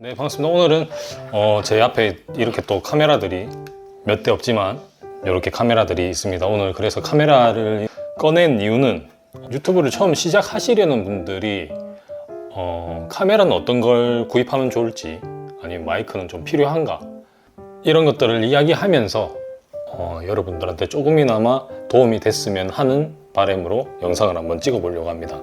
네, 반갑습니다. 오늘은 제 앞에 이렇게 또 카메라들이 몇 대 없지만 이렇게 카메라들이 있습니다. 오늘 그래서 카메라를 꺼낸 이유는 유튜브를 처음 시작하시려는 분들이 카메라는 어떤 걸 구입하면 좋을지, 아니면 마이크는 좀 필요한가, 이런 것들을 이야기하면서 여러분들한테 조금이나마 도움이 됐으면 하는 바람으로 영상을 한번 찍어 보려고 합니다.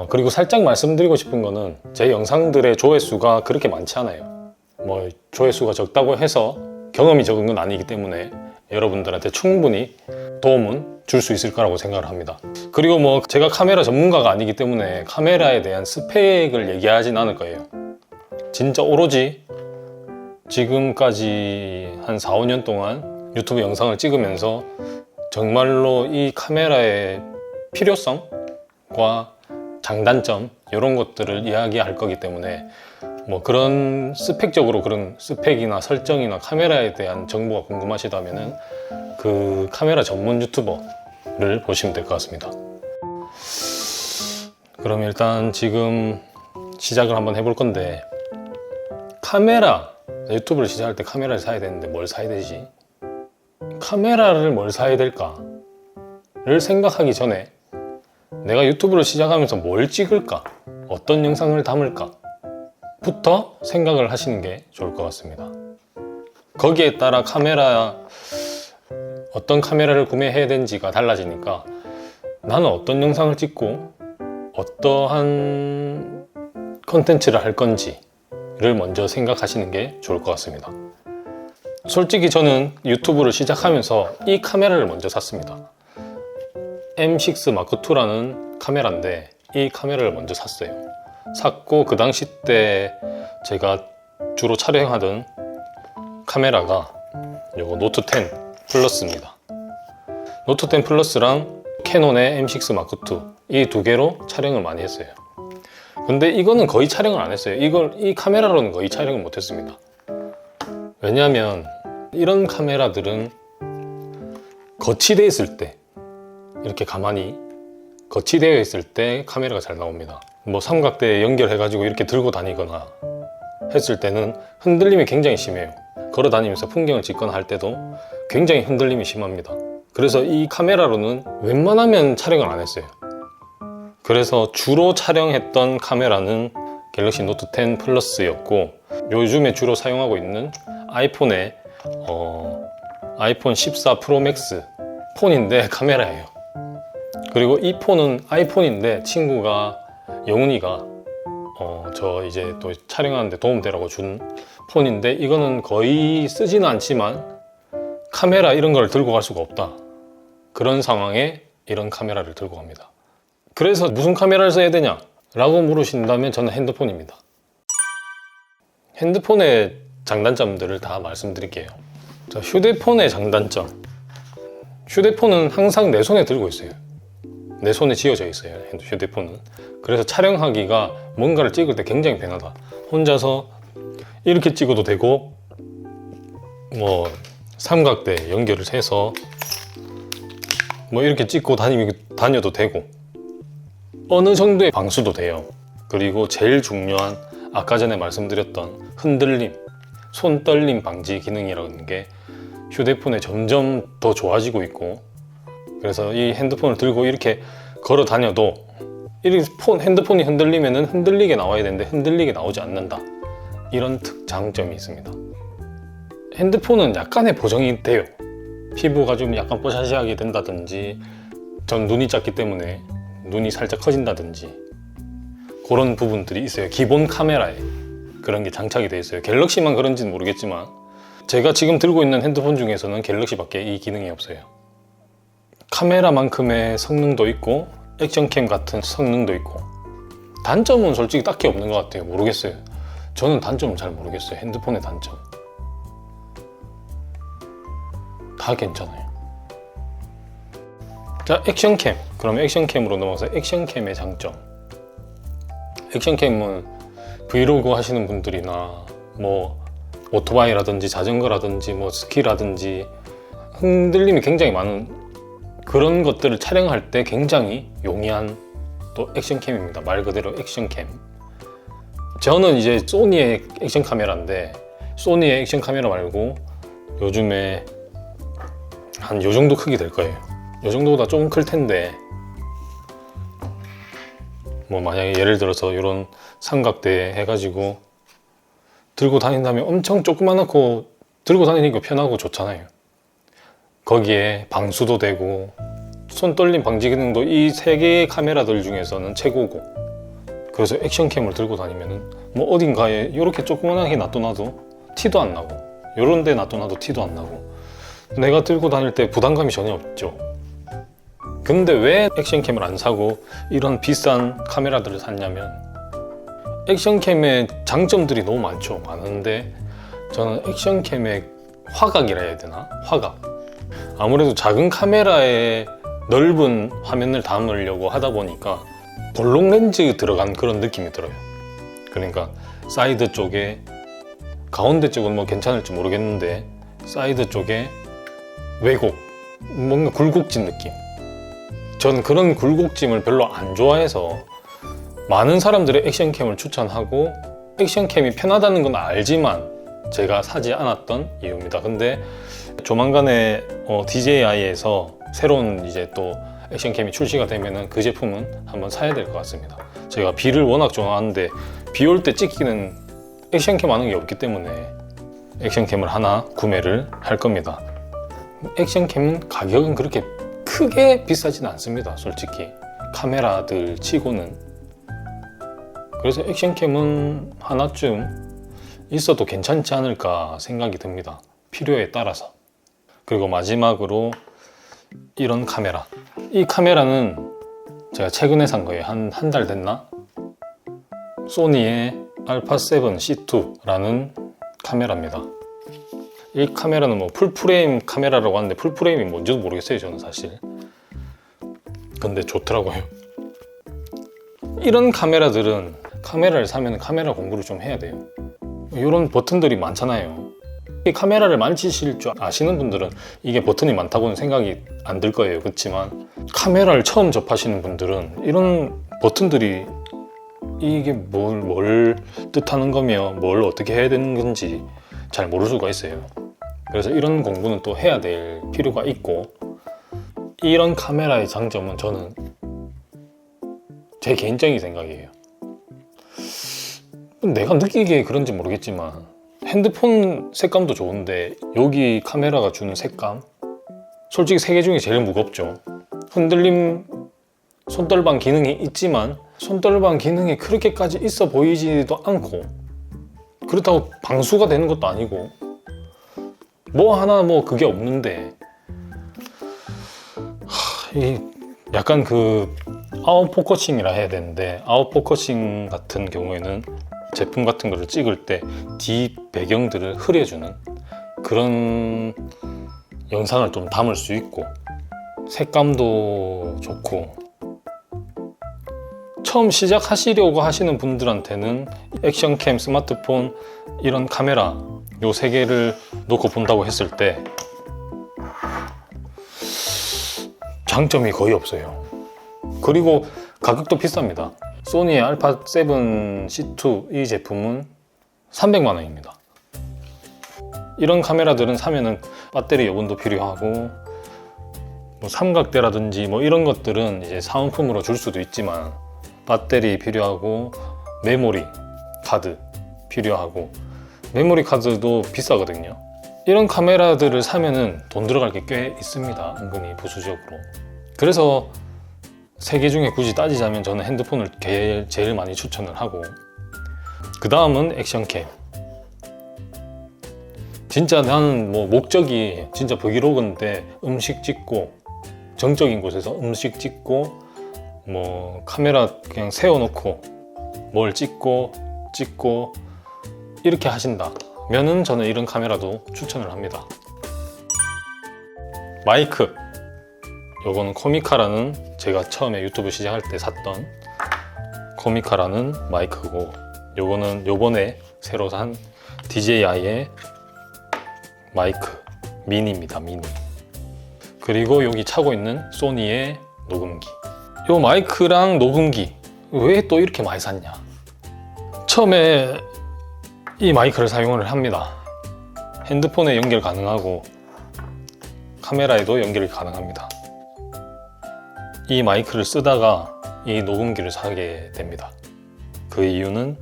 그리고 살짝 말씀드리고 싶은 거는 제 영상들의 조회수가 그렇게 많지 않아요. 뭐 조회수가 적다고 해서 경험이 적은 건 아니기 때문에 여러분들한테 충분히 도움은 줄 수 있을 거라고 생각을 합니다. 그리고 뭐 제가 카메라 전문가가 아니기 때문에 카메라에 대한 스펙을 얘기하진 않을 거예요. 진짜 오로지 지금까지 한 4, 5년 동안 유튜브 영상을 찍으면서 정말로 이 카메라의 필요성과 장단점, 이런 것들을 이야기할 거기 때문에 뭐 그런 스펙적으로 그런 스펙이나 설정이나 카메라에 대한 정보가 궁금하시다면은 그 카메라 전문 유튜버를 보시면 될 것 같습니다. 그럼 일단 지금 시작을 한번 해볼 건데, 유튜브를 시작할 때 카메라를 사야 되는데 뭘 사야 되지? 카메라를 뭘 사야 될까를 생각하기 전에 내가 유튜브를 시작하면서 뭘 찍을까? 어떤 영상을 담을까? 부터 생각을 하시는 게 좋을 것 같습니다. 거기에 따라 어떤 카메라를 구매해야 되는지가 달라지니까 나는 어떤 영상을 찍고 어떠한 컨텐츠를 할 건지를 먼저 생각하시는 게 좋을 것 같습니다. 솔직히 저는 유튜브를 시작하면서 이 카메라를 먼저 샀습니다. M6 마크2라는 카메라인데 이 카메라를 먼저 샀어요. 샀고 그 당시 때 제가 주로 촬영하던 카메라가 요거 노트10 플러스입니다. 노트10 플러스랑 캐논의 M6 마크2 이 두 개로 촬영을 많이 했어요. 근데 이거는 거의 촬영을 안 했어요. 이 카메라로는 거의 촬영을 못 했습니다. 왜냐하면 이런 카메라들은 거치되어 있을 때, 이렇게 가만히 거치되어 있을 때 카메라가 잘 나옵니다. 뭐 삼각대에 연결해가지고 이렇게 들고 다니거나 했을 때는 흔들림이 굉장히 심해요. 걸어 다니면서 풍경을 찍거나 할 때도 굉장히 흔들림이 심합니다. 그래서 이 카메라로는 웬만하면 촬영을 안 했어요. 그래서 주로 촬영했던 카메라는 갤럭시 노트 10 플러스였고, 요즘에 주로 사용하고 있는 아이폰의 아이폰 14 프로 맥스 폰인데 카메라예요. 그리고 이 폰은 아이폰인데 친구가, 영훈이가 저 이제 또 촬영하는데 도움되라고 준 폰인데, 이거는 거의 쓰지는 않지만 카메라 이런 걸 들고 갈 수가 없다, 그런 상황에 이런 카메라를 들고 갑니다. 그래서 무슨 카메라를 써야 되냐 라고 물으신다면 저는 핸드폰입니다. 핸드폰의 장단점들을 다 말씀드릴게요. 자, 휴대폰의 장단점. 휴대폰은 항상 내 손에 들고 있어요. 내 손에 쥐어져 있어요, 휴대폰은. 그래서 촬영하기가, 뭔가를 찍을 때 굉장히 편하다. 혼자서 이렇게 찍어도 되고, 뭐 삼각대 연결을 해서 뭐 이렇게 찍고 다녀도 되고, 어느 정도의 방수도 돼요. 그리고 제일 중요한, 아까 전에 말씀드렸던 흔들림, 손 떨림 방지 기능이라는 게 휴대폰에 점점 더 좋아지고 있고, 그래서 이 핸드폰을 들고 이렇게 걸어 다녀도 핸드폰이 흔들리면은 흔들리게 나와야 되는데 흔들리게 나오지 않는다, 이런 특장점이 있습니다. 핸드폰은 약간의 보정이 돼요. 피부가 좀 약간 뽀샤시하게 된다든지, 전 눈이 작기 때문에 눈이 살짝 커진다든지, 그런 부분들이 있어요. 기본 카메라에 그런 게 장착이 되어 있어요. 갤럭시만 그런지는 모르겠지만 제가 지금 들고 있는 핸드폰 중에서는 갤럭시밖에 이 기능이 없어요. 카메라만큼의 성능도 있고 액션캠 같은 성능도 있고, 단점은 솔직히 딱히 없는 것 같아요. 모르겠어요. 저는 단점은 잘 모르겠어요. 핸드폰의 단점 다 괜찮아요. 자, 액션캠. 그럼 액션캠으로 넘어가서 액션캠의 장점. 액션캠은 브이로그 하시는 분들이나 뭐 오토바이라든지 자전거라든지 뭐 스키라든지 흔들림이 굉장히 많은 그런 것들을 촬영할 때 굉장히 용이한 또 액션캠입니다. 말 그대로 액션캠. 저는 이제 소니의 액션 카메라인데 소니의 액션 카메라 말고 요즘에 한 요 정도 크기 될 거예요. 요 정도보다 조금 클 텐데 뭐 만약에 예를 들어서 이런 삼각대 해가지고 들고 다닌다면 엄청 조그만하고 들고 다니니까 편하고 좋잖아요. 거기에 방수도 되고 손 떨림 방지 기능도 이 세 개의 카메라들 중에서는 최고고, 그래서 액션캠을 들고 다니면은 뭐 어딘가에 이렇게 조그만하게 놔둬놔도 티도 안 나고, 요런 데 놔둬놔도 티도 안 나고, 내가 들고 다닐 때 부담감이 전혀 없죠. 근데 왜 액션캠을 안 사고 이런 비싼 카메라들을 샀냐면, 액션캠의 장점들이 너무 많은데 저는 액션캠의 화각이라 해야 되나? 화각. 아무래도 작은 카메라에 넓은 화면을 담으려고 하다 보니까 볼록 렌즈 들어간 그런 느낌이 들어요. 그러니까 사이드 쪽에, 가운데 쪽은 뭐 괜찮을지 모르겠는데 사이드 쪽에 왜곡, 뭔가 굴곡진 느낌. 저는 그런 굴곡짐을 별로 안 좋아해서 많은 사람들의 액션캠을 추천하고, 액션캠이 편하다는 건 알지만 제가 사지 않았던 이유입니다. 근데 조만간에 DJI에서 새로운 이제 또 액션캠이 출시가 되면은 그 제품은 한번 사야 될 것 같습니다. 제가 비를 워낙 좋아하는데 비 올 때 찍히는 액션캠 하는 게 없기 때문에 액션캠을 하나 구매를 할 겁니다. 액션캠은 가격은 그렇게 크게 비싸진 않습니다. 솔직히 카메라들 치고는. 그래서 액션캠은 하나쯤 있어도 괜찮지 않을까 생각이 듭니다. 필요에 따라서. 그리고 마지막으로 이런 카메라. 이 카메라는 제가 최근에 산 거예요. 한 달 됐나? 소니의 α7C2라는 카메라입니다. 이 카메라는 뭐 풀프레임 카메라라고 하는데 풀프레임이 뭔지도 모르겠어요, 저는 사실. 근데 좋더라고요. 이런 카메라들은 카메라를 사면 카메라 공부를 좀 해야 돼요. 이런 버튼들이 많잖아요. 이 카메라를 만지실 줄 아시는 분들은 이게 버튼이 많다고는 생각이 안 들 거예요. 그렇지만 카메라를 처음 접하시는 분들은 이런 버튼들이 이게 뭘 뜻하는 거며 뭘 어떻게 해야 되는 건지 잘 모를 수가 있어요. 그래서 이런 공부는 또 해야 될 필요가 있고, 이런 카메라의 장점은 저는 제 개인적인 생각이에요. 내가 느끼기에 그런지 모르겠지만 핸드폰 색감도 좋은데 여기 카메라가 주는 색감, 솔직히 세 개 중에 제일 무겁죠. 흔들림 손떨방 기능이 있지만 손떨방 기능이 그렇게까지 있어 보이지도 않고, 그렇다고 방수가 되는 것도 아니고 뭐 하나 뭐 그게 없는데, 약간 그 아웃포커싱이라 해야 되는데, 아웃포커싱 같은 경우에는 제품 같은 거를 찍을 때 뒤 배경들을 흐려주는 그런 영상을 좀 담을 수 있고, 색감도 좋고, 처음 시작하시려고 하시는 분들한테는 액션캠, 스마트폰, 이런 카메라 요 세 개를 놓고 본다고 했을 때 장점이 거의 없어요. 그리고 가격도 비쌉니다. 소니의 α7C2 이 제품은 300만 원입니다. 이런 카메라들은 사면은 배터리 여분도 필요하고, 뭐 삼각대라든지 뭐 이런 것들은 이제 사은품으로 줄 수도 있지만 배터리 필요하고 메모리 카드 필요하고, 메모리 카드도 비싸거든요. 이런 카메라들을 사면은 돈 들어갈 게 꽤 있습니다. 은근히 부수적으로. 그래서 세 개 중에 굳이 따지자면 저는 핸드폰을 제일 많이 추천을 하고, 그 다음은 액션캠. 진짜 나는 뭐 목적이 진짜 브이로그인데 음식 찍고, 정적인 곳에서 음식 찍고, 뭐 카메라 그냥 세워놓고 뭘 찍고 이렇게 하신다면은 저는 이런 카메라도 추천을 합니다. 마이크. 요거는 코미카라는, 제가 처음에 유튜브 시작할 때 샀던 코미카라는 마이크고, 요거는 요번에 새로 산 DJI의 마이크 미니입니다. 미니. 그리고 여기 차고 있는 소니의 녹음기. 요 마이크랑 녹음기 왜 또 이렇게 많이 샀냐? 처음에 이 마이크를 사용을 합니다. 핸드폰에 연결 가능하고 카메라에도 연결이 가능합니다. 이 마이크를 쓰다가 이 녹음기를 사게 됩니다. 그 이유는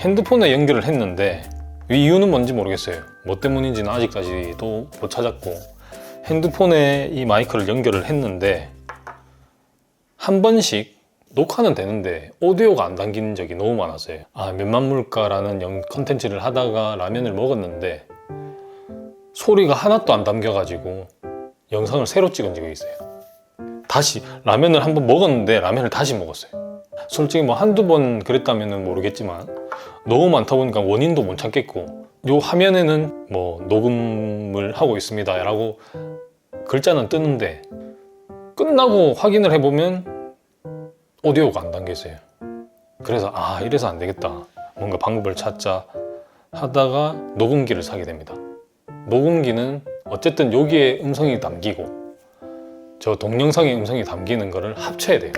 핸드폰에 연결을 했는데 이 이유는 뭔지 모르겠어요. 뭐 때문인지는 아직까지도 못 찾았고, 핸드폰에 이 마이크를 연결을 했는데 한 번씩 녹화는 되는데 오디오가 안 담기는 적이 너무 많았어요. 몇만 물가라는 컨텐츠를 하다가 라면을 먹었는데 소리가 하나도 안 담겨가지고 영상을 새로 찍은 적이 있어요. 다시 라면을 한번 먹었는데 라면을 다시 먹었어요. 솔직히 뭐 한두 번 그랬다면 모르겠지만 너무 많다 보니까 원인도 못 찾겠고, 요 화면에는 뭐 녹음을 하고 있습니다 라고 글자는 뜨는데 끝나고 확인을 해보면 오디오가 안 담겨 있어요. 그래서 이래서 안 되겠다, 뭔가 방법을 찾자 하다가 녹음기를 사게 됩니다. 녹음기는 어쨌든 여기에 음성이 담기고 저 동영상에 음성이 담기는 거를 합쳐야 돼요.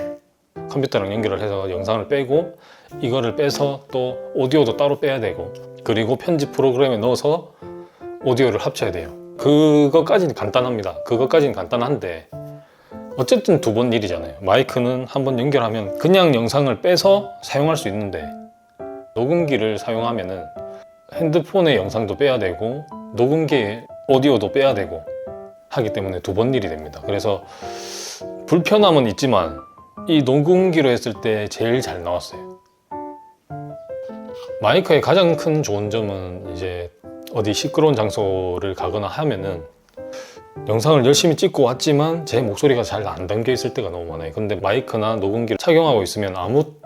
컴퓨터랑 연결을 해서 영상을 빼고 이거를 빼서 또 오디오도 따로 빼야 되고, 그리고 편집 프로그램에 넣어서 오디오를 합쳐야 돼요. 그것까지는 간단합니다. 그것까지는 간단한데 어쨌든 두 번 일이잖아요. 마이크는 한번 연결하면 그냥 영상을 빼서 사용할 수 있는데, 녹음기를 사용하면은 핸드폰의 영상도 빼야 되고 녹음기에 오디오도 빼야 되고 하기 때문에 두 번 일이 됩니다. 그래서 불편함은 있지만 이 녹음기로 했을 때 제일 잘 나왔어요. 마이크의 가장 큰 좋은 점은 이제 어디 시끄러운 장소를 가거나 하면은 영상을 열심히 찍고 왔지만 제 목소리가 잘 안 담겨 있을 때가 너무 많아요. 근데 마이크나 녹음기를 착용하고 있으면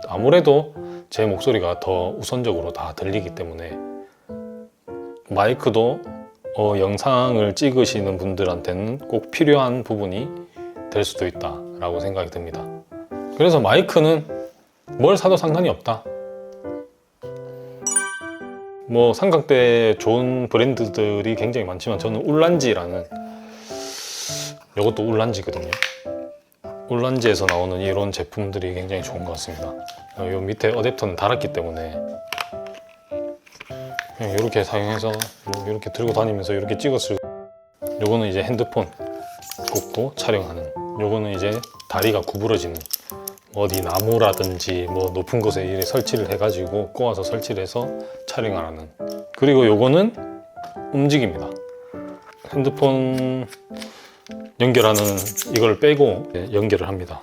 아무래도 제 목소리가 더 우선적으로 다 들리기 때문에 마이크도 영상을 찍으시는 분들한테는 꼭 필요한 부분이 될 수도 있다라고 생각이 듭니다. 그래서 마이크는 뭘 사도 상관이 없다. 뭐 삼각대 좋은 브랜드들이 굉장히 많지만 저는 울란지라는, 이것도 울란지거든요. 울란지에서 나오는 이런 제품들이 굉장히 좋은 것 같습니다. 요 밑에 어댑터는 달았기 때문에 그냥 이렇게 사용해서 뭐 이렇게 들고 다니면서 이렇게 찍었을. 요거는 이제 핸드폰 꽂고 촬영하는, 요거는 이제 다리가 구부러지는, 어디 나무라든지 뭐 높은 곳에 이렇게 설치를 해가지고 꼬아서 설치를 해서 촬영을 하는. 그리고 요거는 움직입니다. 핸드폰 연결하는 이걸 빼고 연결을 합니다.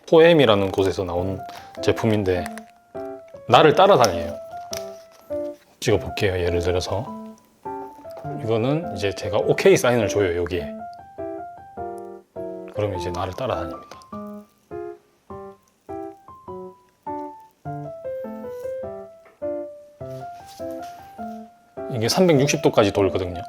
포엠이라는 곳에서 나온 제품인데 나를 따라다녀요. 찍어볼게요. 예를 들어서 이거는 이제 제가 OK 사인을 줘요, 여기에. 그러면 이제 나를 따라다닙니다. 이게 360도까지 돌거든요.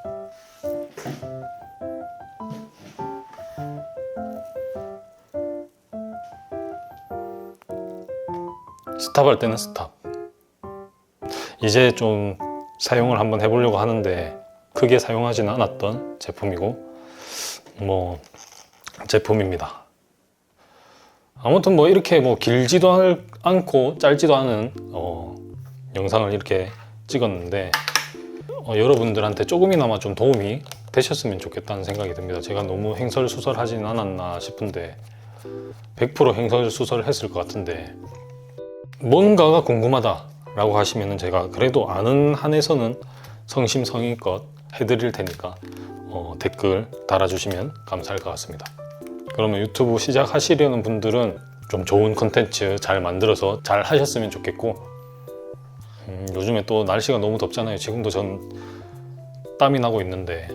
스탑할 때는 스탑. 이제 좀 사용을 한번 해보려고 하는데 크게 사용하지는 않았던 제품이고 제품입니다. 아무튼 이렇게 길지도 않고 짧지도 않은 영상을 이렇게 찍었는데 여러분들한테 조금이나마 좀 도움이 되셨으면 좋겠다는 생각이 듭니다. 제가 너무 횡설수설하진 않았나 싶은데 100% 횡설수설을 했을 것 같은데, 뭔가가 궁금하다 라고 하시면 제가 그래도 아는 한에서는 성심성의껏 해드릴 테니까 댓글 달아주시면 감사할 것 같습니다. 그러면 유튜브 시작하시려는 분들은 좀 좋은 컨텐츠 잘 만들어서 잘 하셨으면 좋겠고, 요즘에 또 날씨가 너무 덥잖아요. 지금도 전 땀이 나고 있는데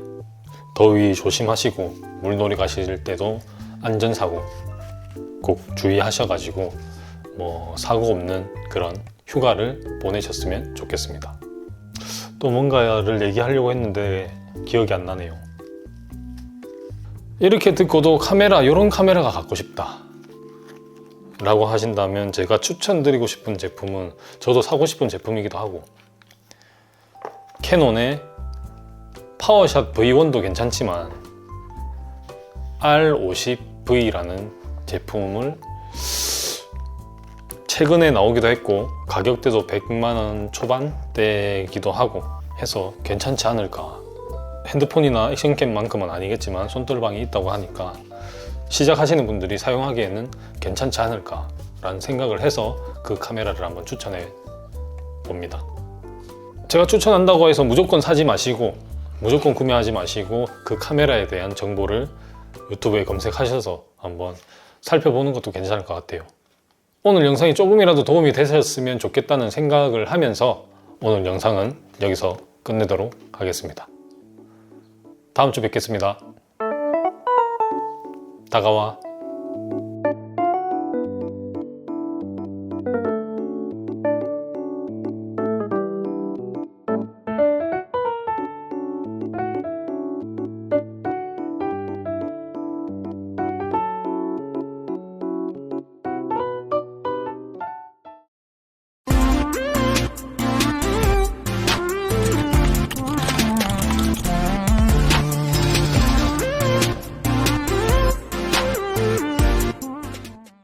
더위 조심하시고 물놀이 가실 때도 안전사고 꼭 주의하셔가지고 사고 없는 그런 휴가를 보내셨으면 좋겠습니다. 또 뭔가를 얘기하려고 했는데 기억이 안 나네요. 이렇게 듣고도 이런 카메라가 갖고 싶다 라고 하신다면 제가 추천드리고 싶은 제품은, 저도 사고 싶은 제품이기도 하고, 캐논의 파워샷 V1도 괜찮지만 R50V라는 제품을 최근에 나오기도 했고 가격대도 100만원 초반대기도 하고 해서 괜찮지 않을까. 핸드폰이나 액션캠만큼은 아니겠지만 손떨방이 있다고 하니까 시작하시는 분들이 사용하기에는 괜찮지 않을까 라는 생각을 해서 그 카메라를 한번 추천해 봅니다. 제가 추천한다고 해서 무조건 사지 마시고 무조건 구매하지 마시고 그 카메라에 대한 정보를 유튜브에 검색하셔서 한번 살펴보는 것도 괜찮을 것 같아요. 오늘 영상이 조금이라도 도움이 되셨으면 좋겠다는 생각을 하면서 오늘 영상은 여기서 끝내도록 하겠습니다. 다음 주 뵙겠습니다. 다가와